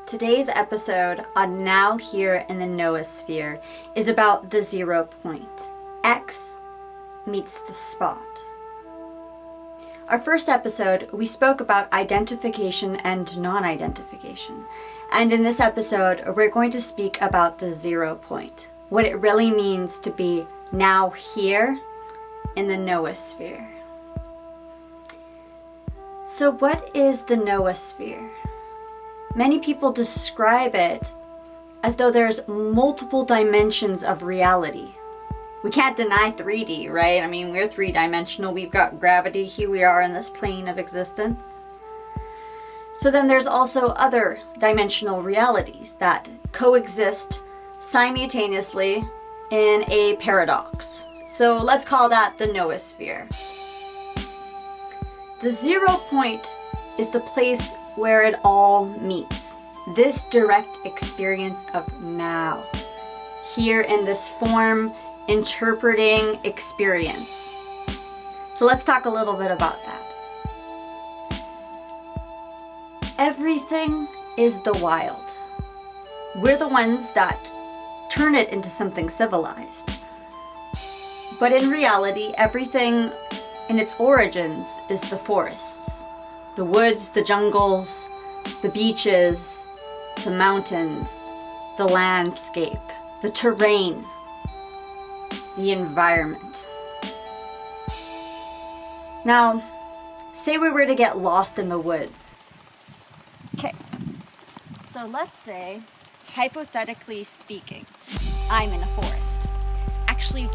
Today's episode on Now Here in the Noosphere is about the 0 point. X meets the spot. Our first episode, we spoke about identification and non-identification. And in this episode, we're going to speak about the 0 point. What it really means to be now here in the Noosphere. So what is the Noosphere? Many people describe it as though there's multiple dimensions of reality. We can't deny 3D, right? I mean, we're three-dimensional. We've got gravity. Here we are in this plane of existence. So then there's also other dimensional realities that coexist simultaneously in a paradox. So let's call that the Noosphere. The 0 point is the place where it all meets. This direct experience of now. Here in this form, interpreting experience. So let's talk a little bit about that. Everything is the wild. We're the ones that turn it into something civilized. But in reality, everything in its origins is the forests. The woods, the jungles, the beaches, the mountains, the landscape, the terrain, the environment. Now, say we were to get lost in the woods. Okay, so let's say, hypothetically speaking, I'm in a forest. Actually,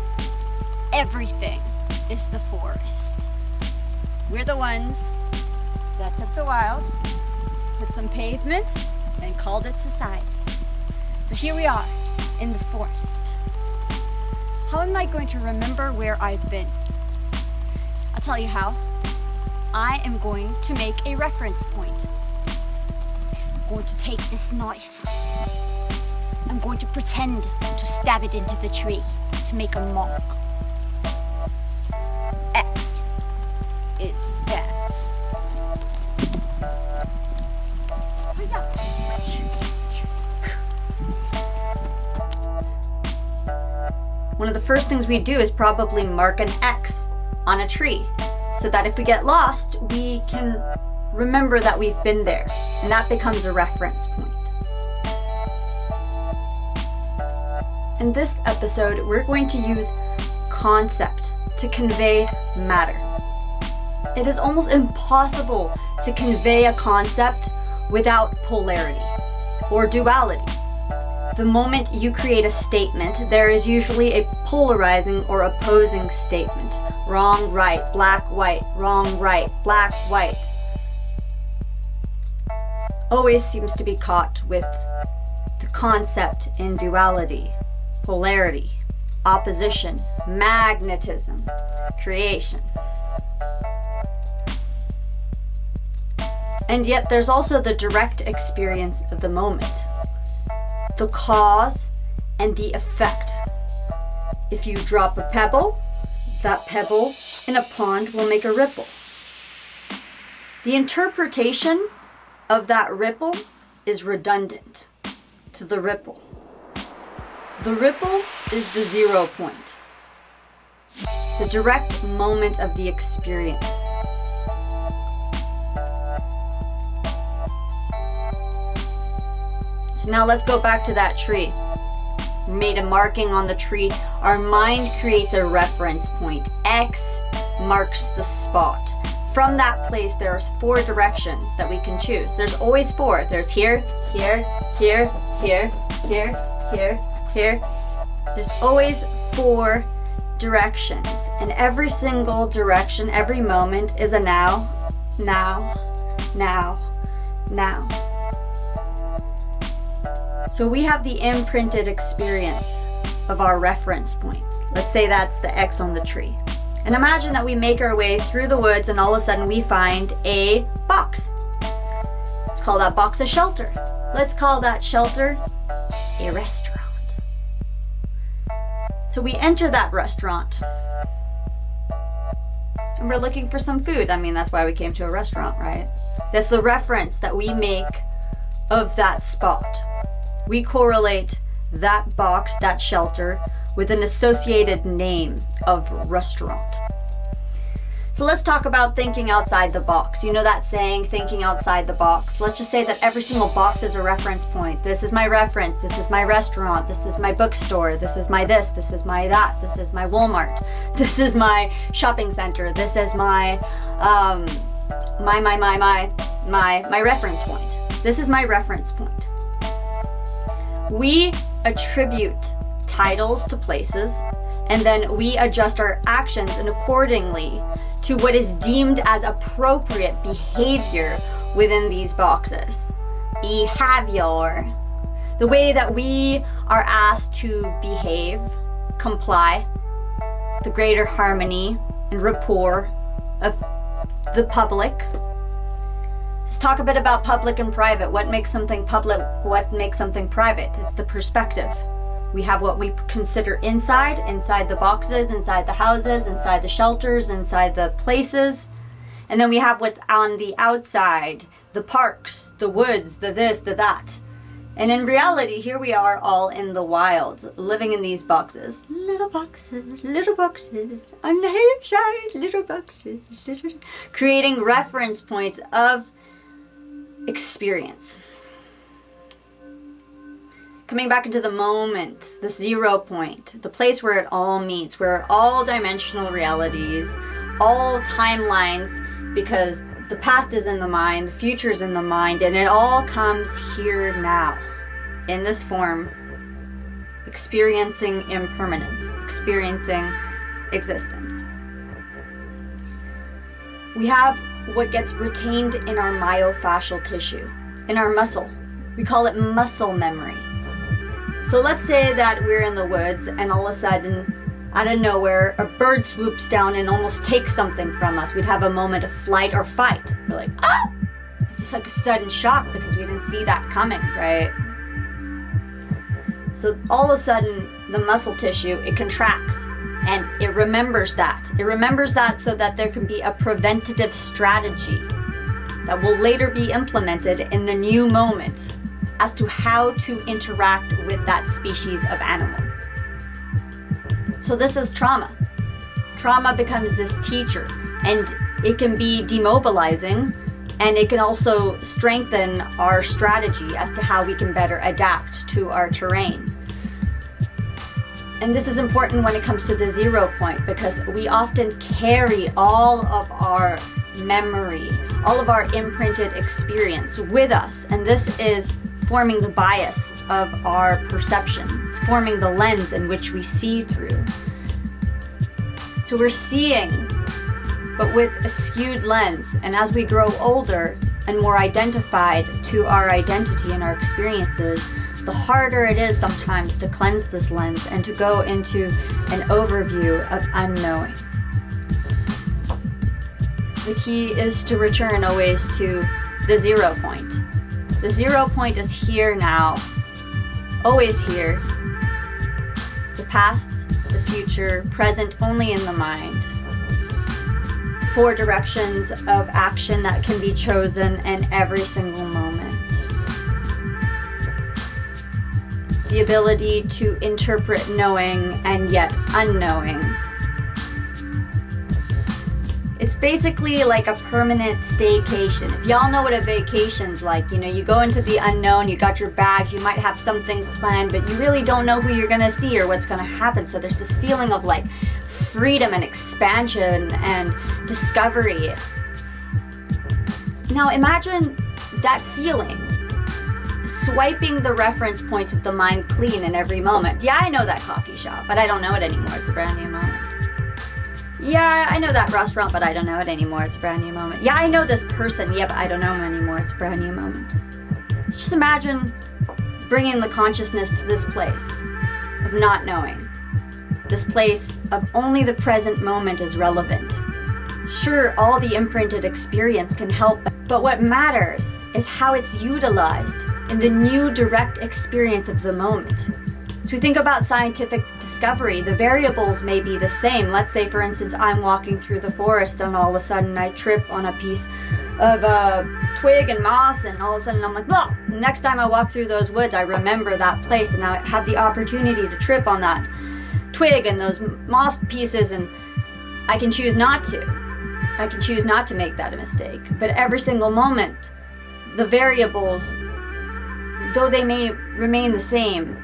everything is the forest. We're the ones that took the wild, put some pavement, and called it society. So here we are in the forest. How am I going to remember where I've been? I'll tell you how. I am going to make a reference point. I'm going to take this knife. I'm going to pretend to stab it into the tree to make a mark. X is that. One of the first things we do is probably mark an X on a tree so that if we get lost, we can remember that we've been there, and that becomes a reference point. In this episode, we're going to use concept to convey matter. It is almost impossible to convey a concept without polarity or duality. The moment you create a statement, there is usually a polarizing or opposing statement. Wrong, right, black, white, wrong, right, black, white. Always seems to be caught with the concept in duality, polarity, opposition, magnetism, creation. And yet there's also the direct experience of the moment. The cause and the effect. If you drop a pebble, that pebble in a pond will make a ripple. The interpretation of that ripple is redundant to the ripple. The ripple is the 0 point. The direct moment of the experience. So now let's go back to that tree. We made a marking on the tree. Our mind creates a reference point. X marks the spot. From that place, there's 4 directions that we can choose. There's always 4. There's here, here, here, here, here, here, here. There's always 4 directions. And every single direction, every moment is a now, now, now, now. So we have the imprinted experience of our reference points. Let's say that's the X on the tree. And imagine that we make our way through the woods and all of a sudden we find a box. Let's call that box a shelter. Let's call that shelter a restaurant. So we enter that restaurant and we're looking for some food. I mean, that's why we came to a restaurant, right? That's the reference that we make of that spot. We correlate that box, that shelter, with an associated name of restaurant. So let's talk about thinking outside the box. You know that saying, thinking outside the box? Let's just say that every single box is a reference point. This is my reference, this is my restaurant, this is my bookstore, this is my this is my that, this is my Walmart, this is my shopping center, this is my my reference point. This is my reference point. We attribute titles to places, and then we adjust our actions and accordingly to what is deemed as appropriate behavior within these boxes. Behavior. The way that we are asked to behave, comply, the greater harmony and rapport of the public. Let's talk a bit about public and private. What makes something public? What makes something private? It's the perspective. We have what we consider inside the boxes, inside the houses, inside the shelters, inside the places. And then we have what's on the outside, the parks, the woods, the this, the that. And in reality, here we are all in the wild, living in these boxes. Little boxes, on the hillside, little boxes, creating reference points of experience. Coming back into the moment, the 0 point, the place where it all meets, where all dimensional realities, all timelines, because the past is in the mind, the future is in the mind, and it all comes here now, in this form, experiencing impermanence, experiencing existence. We have what gets retained in our myofascial tissue, in our muscle. We call it muscle memory. So let's say that we're in the woods and all of a sudden, out of nowhere, a bird swoops down and almost takes something from us. We'd have a moment of flight or fight. We're like, ah! It's just like a sudden shock because we didn't see that coming, right? So all of a sudden, the muscle tissue, it contracts and it remembers that. It remembers that so that there can be a preventative strategy that will later be implemented in the new moment as to how to interact with that species of animal. So this is trauma. Trauma becomes this teacher, and it can be demobilizing, and it can also strengthen our strategy as to how we can better adapt to our terrain. And this is important when it comes to the 0 point, because we often carry all of our memory, all of our imprinted experience with us, and this is forming the bias of our perception. It's forming the lens in which we see through. So we're seeing, but with a skewed lens. And as we grow older and more identified to our identity and our experiences, the harder it is sometimes to cleanse this lens and to go into an overview of unknowing. The key is to return always to the 0 point. The 0 point is here now, always here. The past, the future, present only in the mind. 4 directions of action that can be chosen in every single moment. The ability to interpret knowing and yet unknowing. It's basically like a permanent staycation. If y'all know what a vacation's like, you go into the unknown, you got your bags, you might have some things planned, but you really don't know who you're gonna see or what's gonna happen. So there's this feeling of like freedom and expansion and discovery. Now imagine that feeling, swiping the reference point of the mind clean in every moment. Yeah, I know that coffee shop, but I don't know it anymore. It's a brand new moment. Yeah, I know that restaurant, but I don't know it anymore. It's a brand new moment. Yeah, I know this person. Yeah, but I don't know him anymore. It's a brand new moment. Just imagine bringing the consciousness to this place of not knowing. This place of only the present moment is relevant. Sure, all the imprinted experience can help, but what matters is how it's utilized in the new direct experience of the moment. So we think about scientific discovery, the variables may be the same. Let's say, for instance, I'm walking through the forest and all of a sudden I trip on a piece twig and moss, and all of a sudden I'm like, well, next time I walk through those woods, I remember that place, and I have the opportunity to trip on that twig and those moss pieces, and I can choose not to. I can choose not to make that a mistake. But every single moment, the variables, though they may remain the same,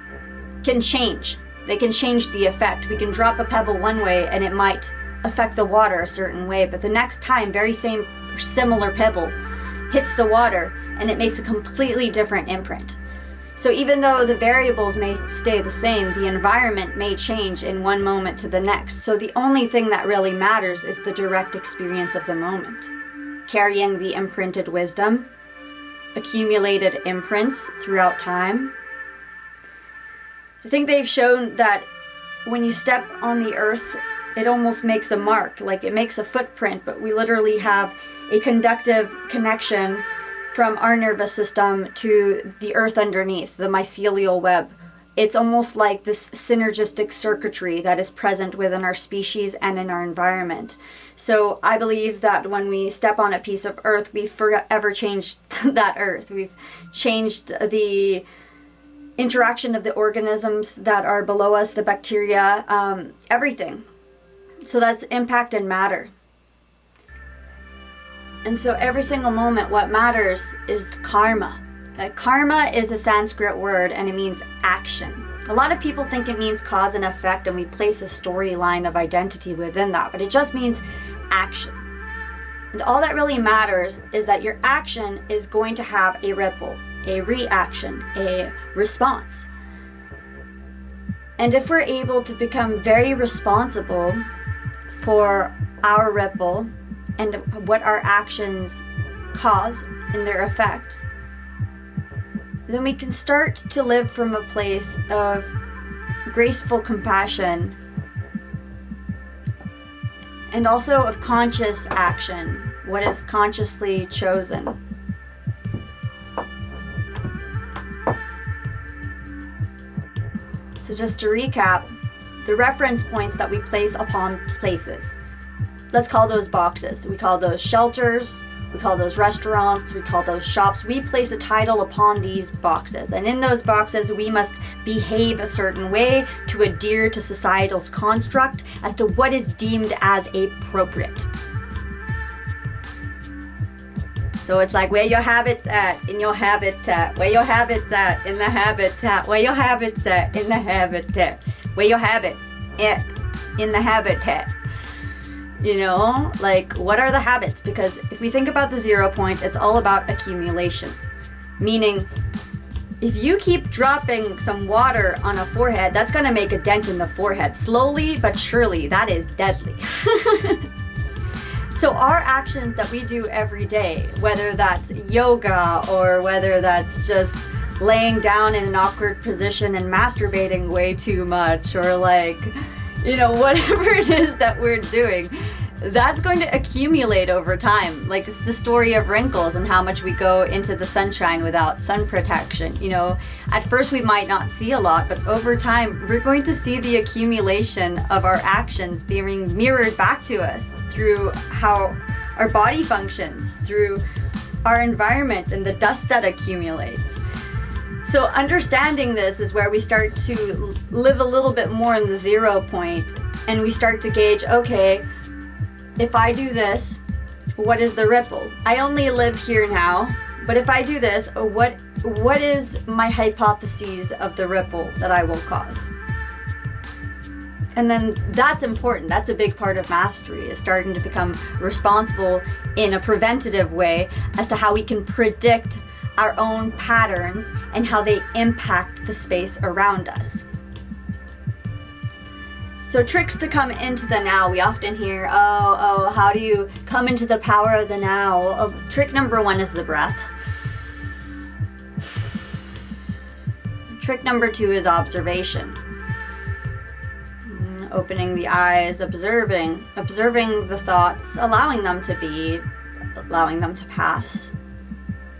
can change. They can change the effect. We can drop a pebble one way and it might affect the water a certain way, but the next time, very same similar pebble hits the water and it makes a completely different imprint. So even though the variables may stay the same, the environment may change in one moment to the next. So the only thing that really matters is the direct experience of the moment, carrying the imprinted wisdom, accumulated imprints throughout time. I think they've shown that when you step on the earth, it almost makes a mark, like it makes a footprint, but we literally have a conductive connection from our nervous system to the earth underneath, the mycelial web. It's almost like this synergistic circuitry that is present within our species and in our environment. So I believe that when we step on a piece of earth, we've forever changed that earth. We've changed the interaction of the organisms that are below us, the bacteria, everything. So that's impact and matter. And so every single moment, what matters is karma. Karma is a Sanskrit word and it means action. A lot of people think it means cause and effect, and we place a storyline of identity within that, but it just means action. And all that really matters is that your action is going to have a ripple, a reaction, a response. And if we're able to become very responsible for our ripple and what our actions cause in their effect, then we can start to live from a place of graceful compassion and also of conscious action, what is consciously chosen. So just to recap, the reference points that we place upon places, let's call those boxes. We call those shelters, we call those restaurants, we call those shops. We place a title upon these boxes, and in those boxes we must behave a certain way to adhere to societal's construct as to what is deemed as appropriate. So it's like where your habits at in your habitat, where your habits at in the habitat, where your habits at in the habitat, where your habits at in the habitat. You know, like what are the habits? Because if we think about the 0 point, it's all about accumulation. Meaning, if you keep dropping some water on a forehead, that's going to make a dent in the forehead. Slowly but surely, that is deadly. So our actions that we do every day, whether that's yoga or whether that's just laying down in an awkward position and masturbating way too much, or like, you know, whatever it is that we're doing, that's going to accumulate over time. Like it's the story of wrinkles and how much we go into the sunshine without sun protection. You know, at first we might not see a lot, but over time we're going to see the accumulation of our actions being mirrored back to us through how our body functions, through our environment and the dust that accumulates. So understanding this is where we start to live a little bit more in the 0 point, and we start to gauge, okay, if I do this, what is the ripple? I only live here now, but if I do this, what is my hypothesis of the ripple that I will cause? And then that's important. That's a big part of mastery, is starting to become responsible in a preventative way as to how we can predict our own patterns and how they impact the space around us. So tricks to come into the now. We often hear, how do you come into the power of the now? Well, trick number 1 is the breath. Trick number 2 is observation. Opening the eyes, observing the thoughts, allowing them to be, allowing them to pass.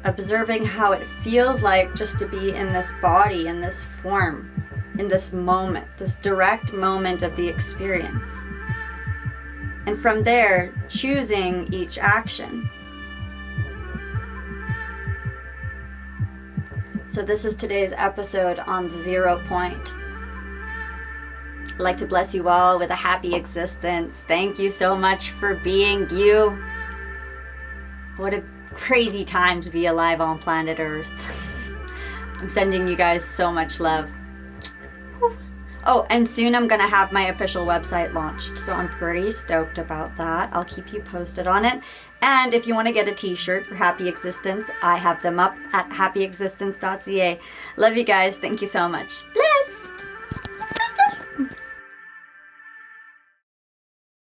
Observing how it feels like just to be in this body, in this form, in this moment, this direct moment of the experience. And from there, choosing each action. So this is today's episode on the 0 point. I'd like to bless you all with a happy existence. Thank you so much for being you. What a crazy time to be alive on planet Earth. I'm sending you guys so much love. Oh, and soon I'm gonna have my official website launched, so I'm pretty stoked about that. I'll keep you posted on it. And if you want to get a t-shirt for Happy Existence, I have them up at happyexistence.ca. Love you guys. Thank you so much.